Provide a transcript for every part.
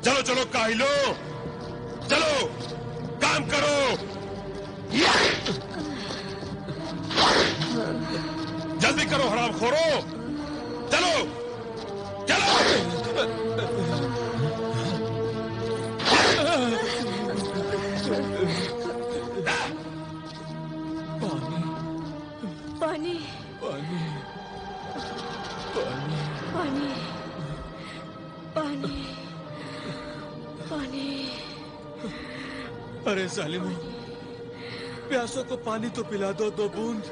चलो चलो काहिलो, चलो काम करो। जल्दी करो हरामखोरो, चलो चलो। पानी पानी पानी पानी पानी पानी। अरे जालिमो, प्यासों को पानी तो पिला दो, 2 बूंद।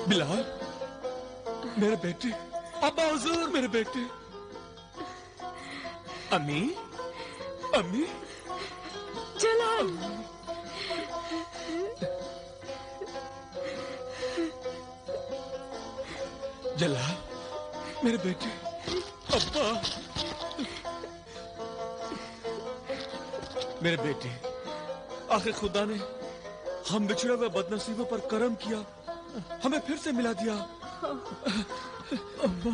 बिलाल, मेरे बेटे। अब्बा हुजूर, मेरे बेटे। अम्मी, अम्मी। जलाल, जलाल, मेरे बेटे। अब्बा, मेरे बेटे। आखिर खुदा ने हम बिछड़े हुए बदनसीबों पर करम किया, हमें फिर से मिला दिया। अब्बा,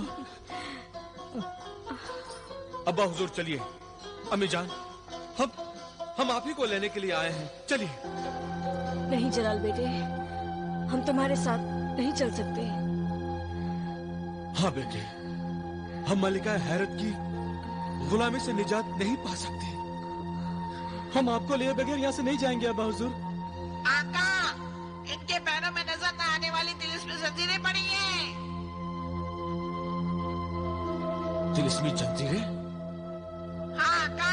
अब्बा हुजूर चलिए। अम्मी जान, हम आप ही को लेने के लिए आए हैं, चलिए। नहीं जलाल बेटे, हम तुम्हारे साथ नहीं चल सकते। हाँ बेटे, हम मलिका हैरत की गुलामी से निजात नहीं पा सकते। हम आपको लिए बगैर यहाँ से नहीं जाएंगे अब्बा हुजूर। आका, इनके पैरों में नजर न आने वाली तिलिस्मी जंजीरें पड़ी हैं। तिलिस्मी जंजीरें? हाँ आका,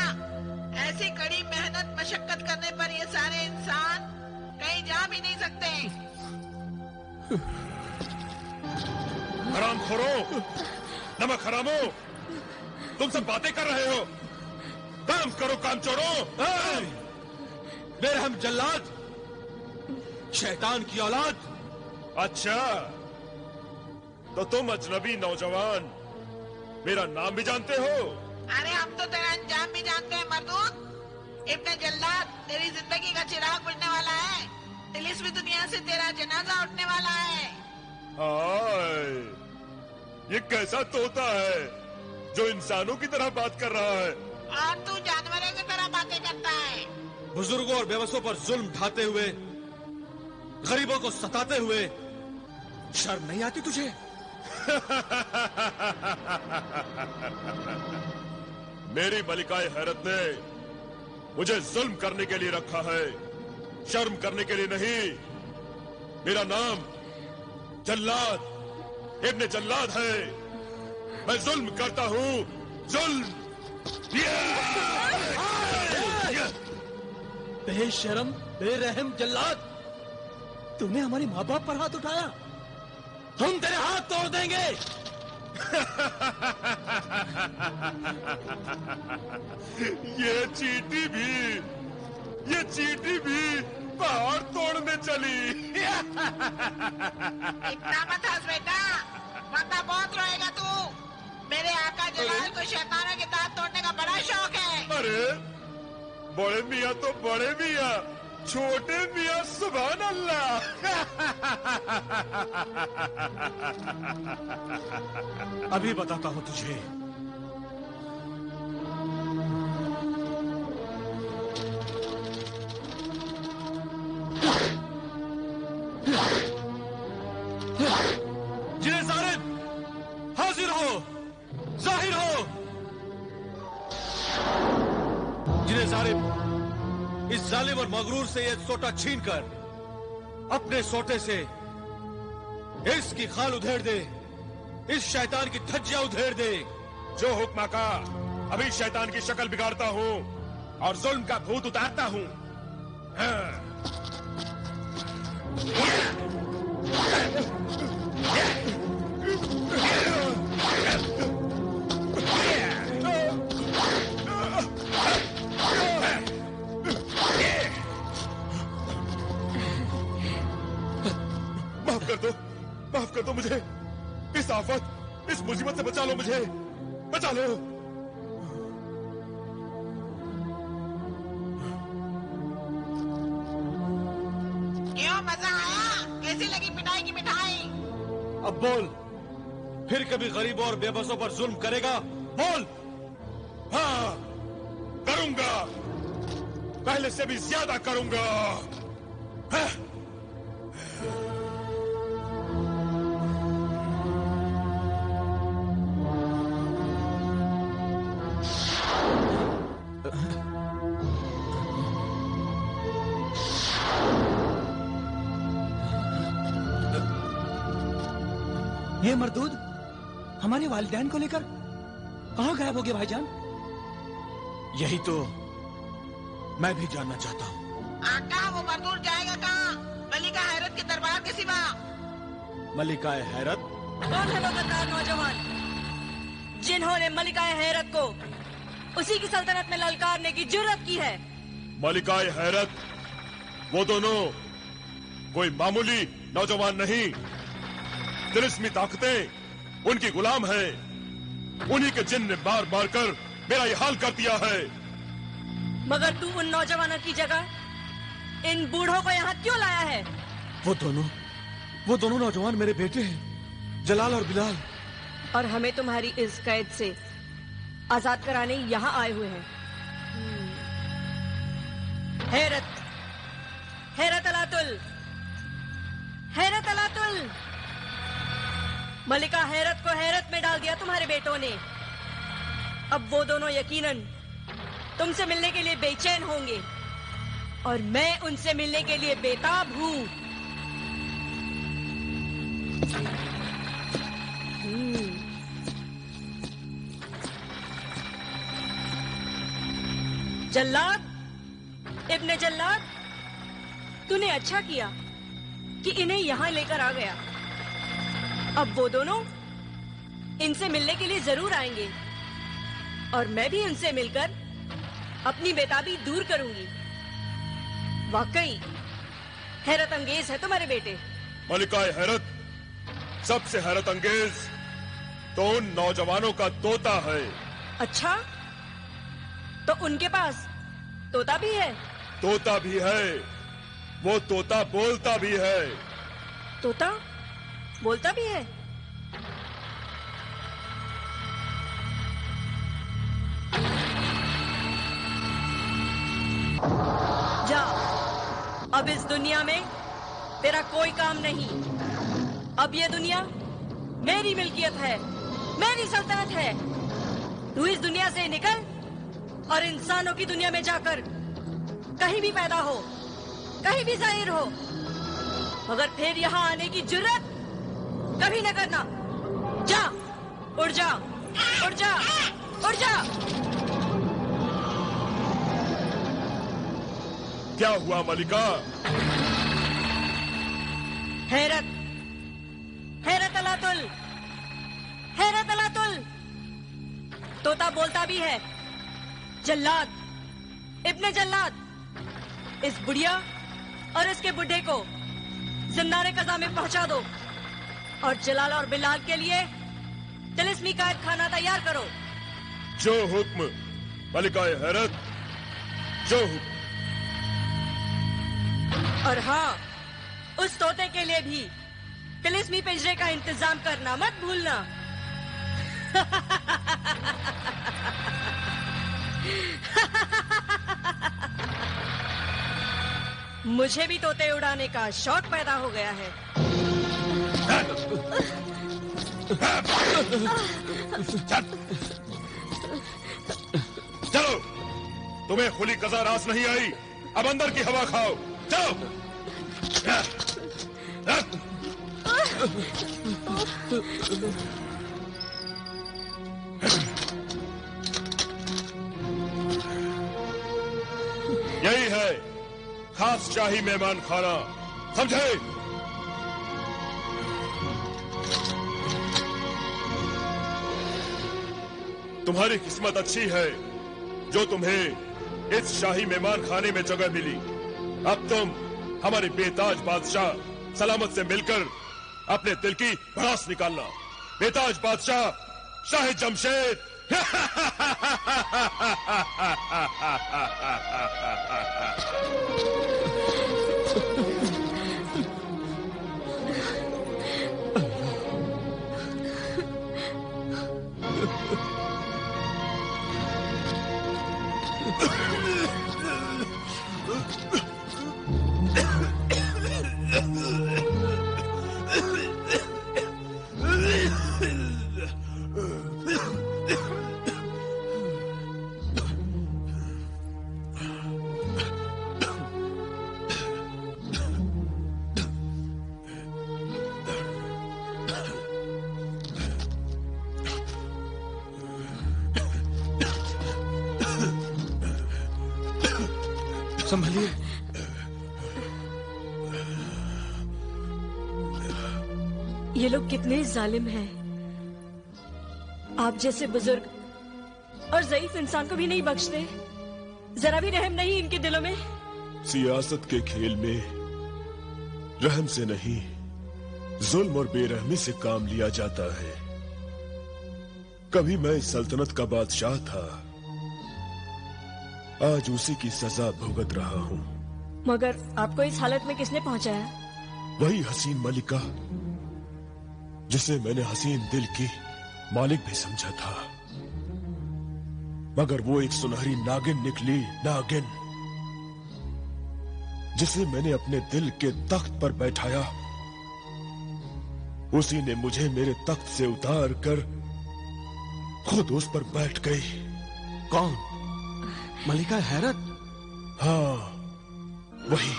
ऐसी कड़ी मेहनत मशक्कत करने पर ये सारे इंसान कहीं जा भी नहीं सकते। हरामखोरो, नमक हरामो, तुम सब बातें कर रहे हो। काम करो, काम छोड़ो। बेरहम जल्लाद, शैतान की औलाद। अच्छा, तो तुम अजनबी नौजवान मेरा नाम भी जानते हो? अरे हम तो तेरा अंजाम भी जानते हैं मर्दूद। इब्ने जल्लाद, तेरी जिंदगी का चिराग बुझने वाला है। तिलिस्मी दुनिया से तेरा जनाजा उठने वाला है। हाय, ये कैसा तोता है जो इंसानों की तरह बात कर रहा है? और तू जानवरों की तरह बातें करता है। बुजुर्गों और बेबसों पर जुल्म ढाते हुए, गरीबों को सताते हुए शर्म नहीं आती तुझे? मेरी मलिकाए हैरत ने मुझे जुल्म करने के लिए रखा है, शर्म करने के लिए नहीं। मेरा नाम जल्लाद इब्ने जल्लाद है। मैं जुल्म करता हूँ, जुल्म। बेशरम, बेरहम जल्लाद, तूने हमारे माँ बाप पर हाथ उठाया। हम तेरे हाथ तोड़ देंगे। ये चींटी भी पहाड़ तोड़ने चली। इतना मत हंस बेटा, वरना बहुत रोएगा तू। मेरे आका जलाल को शैतानों के दांत तोड़ने का बड़ा शौक है। अरे बड़े मियाँ तो बड़े मियाँ, छोटे मियाँ सुभान अल्लाह। अभी बताता हूँ तुझे। जिन्हें जालिम हाजिर हो, जाहिर हो। जिन्हें जालिम इस जालिम और मगरूर से ये सोटा छीनकर अपने सोटे से इसकी खाल उधेड़ दे, इस शैतान की धज्जियां उधेड़ दे। जो हुक्म का, अभी शैतान की शक्ल बिगाड़ता हूँ और जुल्म का भूत उतारता हूँ। कर दो मुझे, इस आफत, इस मुसीबत से बचा लो मुझे, बचा लो। क्यों, मजा आया? कैसी लगी पिटाई की मिठाई? अब बोल, फिर कभी गरीबों और बेबसों पर जुल्म करेगा? बोल। हाँ, करूंगा, पहले से भी ज्यादा करूंगा। हाँ? ये मरदूद हमारे वालिदैन को लेकर कहाँ गायब हो गए भाईजान? यही तो मैं भी जानना चाहता हूँ। आका, वो मजदूर जाएगा कहाँ? मलिका हैरत के दरबार के सिवा। मलिका हैरत? कौन है वो गद्दार नौजवान जिन्होंने मलिका हैरत को उसी की सल्तनत में ललकारने की जुर्रत की है? मलिका हैरत वो दोनों कोई मामूली नौजवान नहीं, तिलिस्मी ताकतें उनकी गुलाम है। उन्हीं के जिन ने मार मार कर मेरा ये हाल कर दिया है। मगर तू उन नौजवानों की जगह इन बूढ़ों को यहाँ क्यों लाया है? वो दोनों नौजवान मेरे बेटे हैं, जलाल और बिलाल। और हमें तुम्हारी इस कैद से आजाद कराने यहाँ आए हुए हैं। हैरत अलातुल, हैरत अलातुल। मलिका हैरत को हैरत में डाल दिया तुम्हारे बेटों ने। अब वो दोनों यकीनन तुमसे मिलने के लिए बेचैन होंगे और मैं उनसे मिलने के लिए बेताब हूँ। जल्लाद, इब्ने जल्लाद, तूने अच्छा किया कि इन्हें यहाँ लेकर आ गया। अब वो दोनों इनसे मिलने के लिए जरूर आएंगे और मैं भी उनसे मिलकर अपनी बेताबी दूर करूंगी। वाकई हैरत अंगेज है तुम्हारे बेटे। मलिका हैरत सबसे हैरत अंगेज तो उन नौजवानों का तोता है। अच्छा, तो उनके पास तोता भी है? तोता भी है, वो तोता बोलता भी है। तोता बोलता भी है? जा, अब इस दुनिया में तेरा कोई काम नहीं। अब ये दुनिया मेरी मिल्कियत है, मेरी सल्तनत है। तू इस दुनिया से निकल और इंसानों की दुनिया में जाकर कहीं भी पैदा हो, कहीं भी जाहिर हो, मगर फिर यहाँ आने की जुर्रत कभी न करना। जा, उड़ जा, उड़ जा, उड़ जा। क्या हुआ मलिका? हैरत, हैरत अलातुल, हैरत अलातुल। तोता बोलता भी है। जल्लाद, इब्ने जल्लाद, इस बुढ़िया और इसके बुढ़े को जिन्नारे कज़ा में पहुंचा दो और जलाल और बिलाल के लिए तिलिस्मी कैद खाना तैयार करो। जो हुक्म मलिका हैरत, जो हुक्म। और हाँ, उस तोते के लिए भी तिलिस्मी पिंजरे का इंतजाम करना मत भूलना। मुझे भी तोते उड़ाने का शौक पैदा हो गया है। चलो, तुम्हें खुली कज़ा रास नहीं आई, अब अंदर की हवा खाओ। जाओ। यही है खास शाही मेहमान खाना, समझे? तुम्हारी किस्मत अच्छी है जो तुम्हें इस शाही मेहमान खाने में जगह मिली। अब तुम हमारे बेताज बादशाह सलामत से मिलकर अपने दिल की भड़ास निकालना। बेताज बादशाह शाह जमशेद। संभलिए। ये लोग कितने जालिम हैं। आप जैसे बुजुर्ग और ज़ईफ इंसान को भी नहीं बख्शते। जरा भी रहम नहीं इनके दिलों में। सियासत के खेल में रहम से नहीं, जुल्म और बेरहमी से काम लिया जाता है। कभी मैं इस सल्तनत का बादशाह था, आज उसी की सजा भुगत रहा हूँ। मगर आपको इस हालत में किसने पहुंचाया? वही हसीन मलिका जिसे मैंने हसीन दिल की मालिक भी समझा था, मगर वो एक सुनहरी नागिन निकली। नागिन जिसे मैंने अपने दिल के तख्त पर बैठाया, उसी ने मुझे मेरे तख्त से उतार कर खुद उस पर बैठ गई। कौन? मलिका हैरत? हाँ, वही।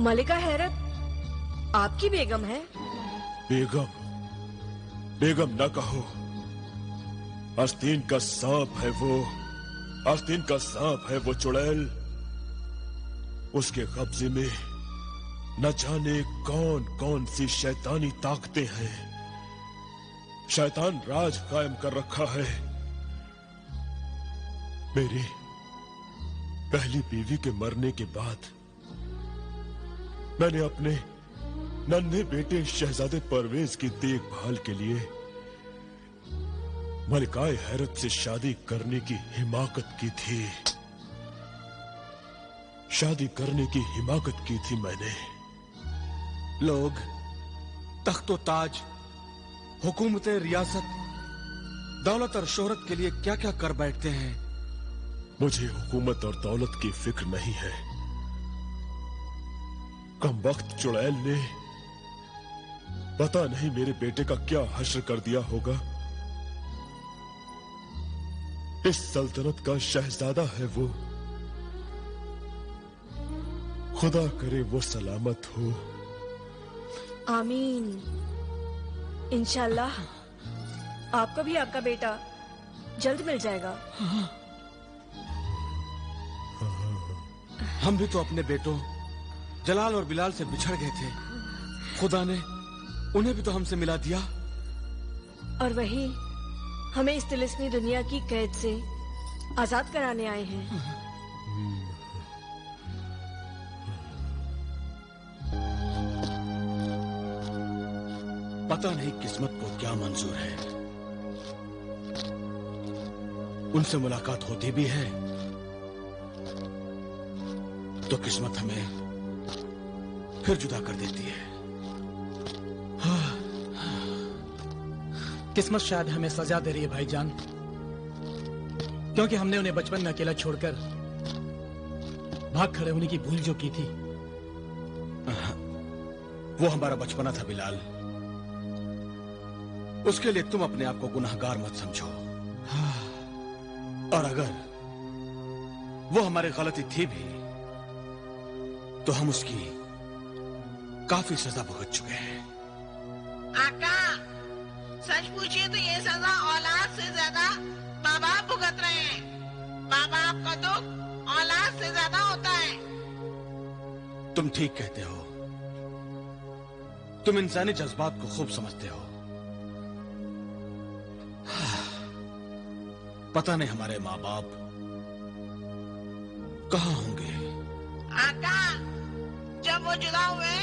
मलिका हैरत आपकी बेगम है? बेगम? बेगम न कहो, आस्तीन का सांप है वो। आस्तीन का सांप है वो चुड़ैल। उसके कब्जे में न जाने कौन कौन सी शैतानी ताकतें हैं। शैतान राज कायम कर रखा है। मेरी पहली बीवी के मरने के बाद मैंने अपने नन्हे बेटे शहजादे परवेज की देखभाल के लिए मलिकाए हैरत से शादी करने की हिमाकत की थी। शादी करने की हिमाकत की थी मैंने। लोग तख्तो ताज, हुकूमत रियासत, दौलत और शोहरत के लिए क्या क्या कर बैठते हैं। मुझे हुकूमत और दौलत की फिक्र नहीं है। कमबख्त चुड़ैल ने पता नहीं मेरे बेटे का क्या हश्र कर दिया होगा। इस सल्तनत का शहजादा है वो। खुदा करे वो सलामत हो। आमीन। इंशाल्लाह आपको भी आपका बेटा जल्द मिल जाएगा। हम भी तो अपने बेटों जलाल और बिलाल से बिछड़ गए थे। खुदा ने उन्हें भी तो हमसे मिला दिया। और वही हमें इस तिलिस्मी दुनिया की कैद से आजाद कराने आए हैं। पता नहीं किस्मत को क्या मंजूर है। उनसे मुलाकात होती भी है तो किस्मत हमें फिर जुदा कर देती है। किस्मत शायद हमें सजा दे रही है भाईजान, क्योंकि हमने उन्हें बचपन में अकेला छोड़कर भाग खड़े होने की भूल जो की थी। वो हमारा बचपना था बिलाल। उसके लिए तुम अपने आप को गुनाहगार मत समझो। और अगर वो हमारी गलती थी भी तो हम उसकी काफी सजा भुगत चुके हैं। आका, सच पूछिए तो ये सजा औलाद से ज्यादा माँ बाप भुगत रहे हैं। माँ बाप का दुख औलाद से ज्यादा होता है। तुम ठीक कहते हो। तुम इंसानी जज्बात को खूब समझते हो। पता नहीं हमारे माँ बाप कहाँ होंगे। आका, जब वो जुदा हुए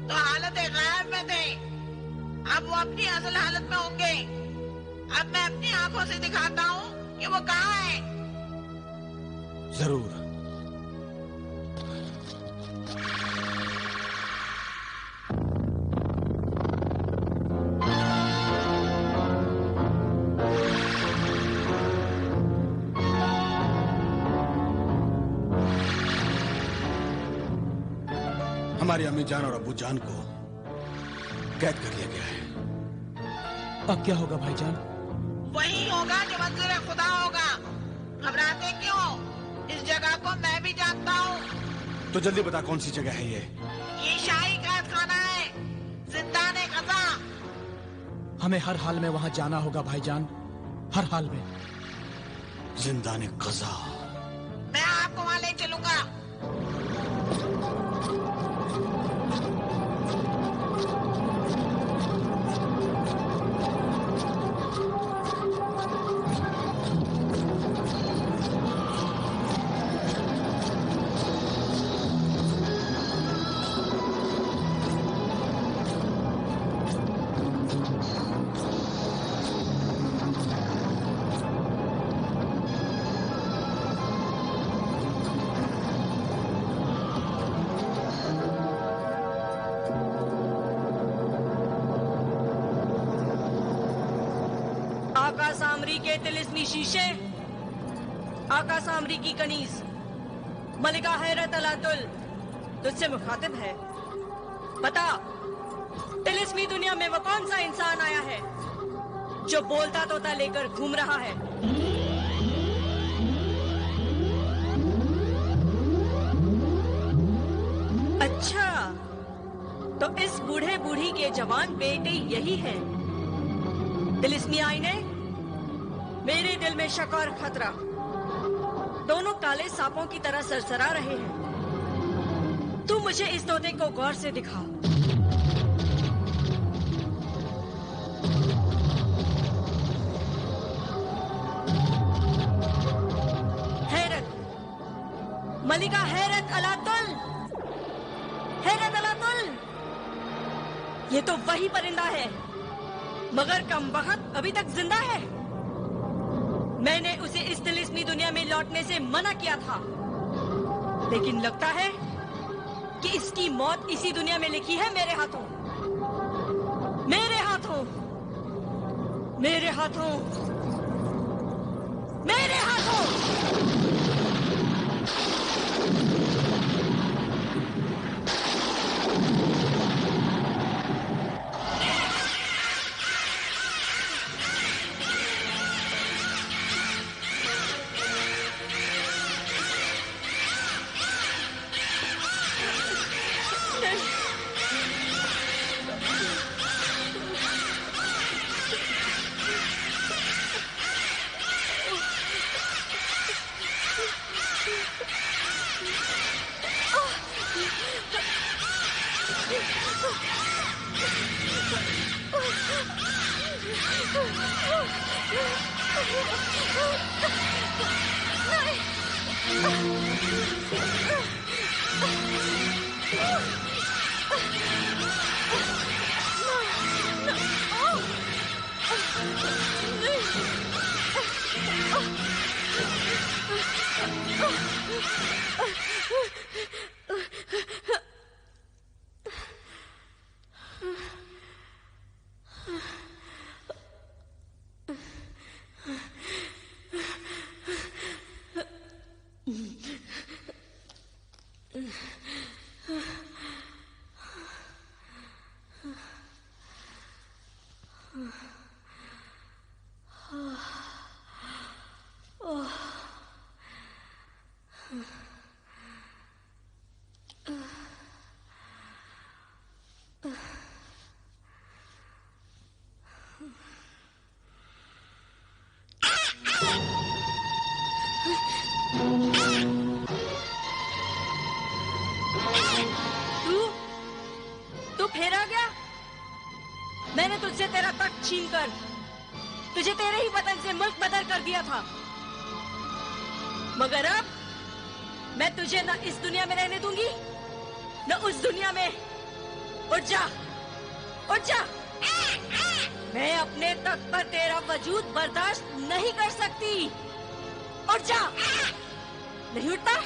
तो हालत गायब में थे। अब वो अपनी असल हालत में होंगे। अब मैं अपनी आंखों से दिखाता हूँ कि वो कहाँ है। जरूर। हमारी अम्मी जान और अब्बू जान को कैद कर लिया गया है। अब क्या होगा भाईजान? वही होगा जो मंजूर खुदा होगा। घबराते क्यों? इस जगह को मैं भी जानता हूँ। तो जल्दी बता कौन सी जगह है ये? ये शाही कैद खाना है, जिंदाने कज़ा। हमें हर हाल में वहां जाना होगा भाईजान, हर हाल में। जिंदाने कज़ा। मैं आपको वहां ले चलूंगा। आका सामरी के तिलिस्मी शीशे, आका सामरी की कनीज, मलिका हैरत अलातुल तुझसे मुखातिब है। बता, तिलिस्मी दुनिया में वो कौन सा इंसान आया है जो बोलता तोता लेकर घूम रहा है? अच्छा, तो इस बूढ़े बूढ़ी के जवान बेटे यही हैं। तिलिस्मी आईने, मेरे दिल में शक और खतरा दोनों काले सांपों की तरह सरसरा रहे हैं। तू मुझे इस तोते को गौर से दिखा। हैरत, मलिका हैरत अलातुल, हैरत अलातुल, ये तो वही परिंदा है, मगर कमबख्त अभी तक जिंदा है। मैंने उसे इस तिलिस्मी दुनिया में लौटने से मना किया था, लेकिन लगता है कि इसकी मौत इसी दुनिया में लिखी है मेरे हाथों, मेरे हाथों, मेरे हाथों, मेरे हाथों। तू फिर आ गया। मैंने तुझसे तेरा तख्त छीनकर तुझे तेरे ही वतन से मुल्क बदर कर दिया था, मगर अब मैं तुझे न इस दुनिया में रहने दूंगी, न उस दुनिया में। उठ जा, उठ जा। मैं अपने तख्त पर तेरा वजूद बर्दाश्त नहीं कर सकती। उठ जा। नहीं उठता?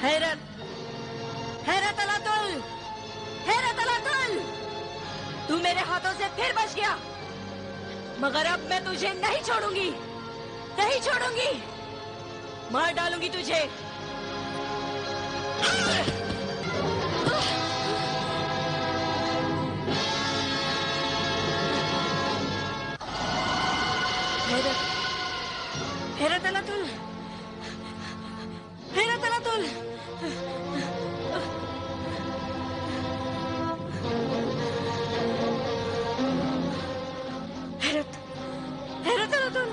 हैरत, हैरत अलातुल, हैरत अलातुल, तू मेरे हाथों से फिर बच गया, मगर अब मैं तुझे नहीं छोड़ूंगी, नहीं छोड़ूंगी, मार डालूंगी तुझे। हैरत, हैरत अलातुल, हैरत अलातुल। हैरत, हैरत अलातुल।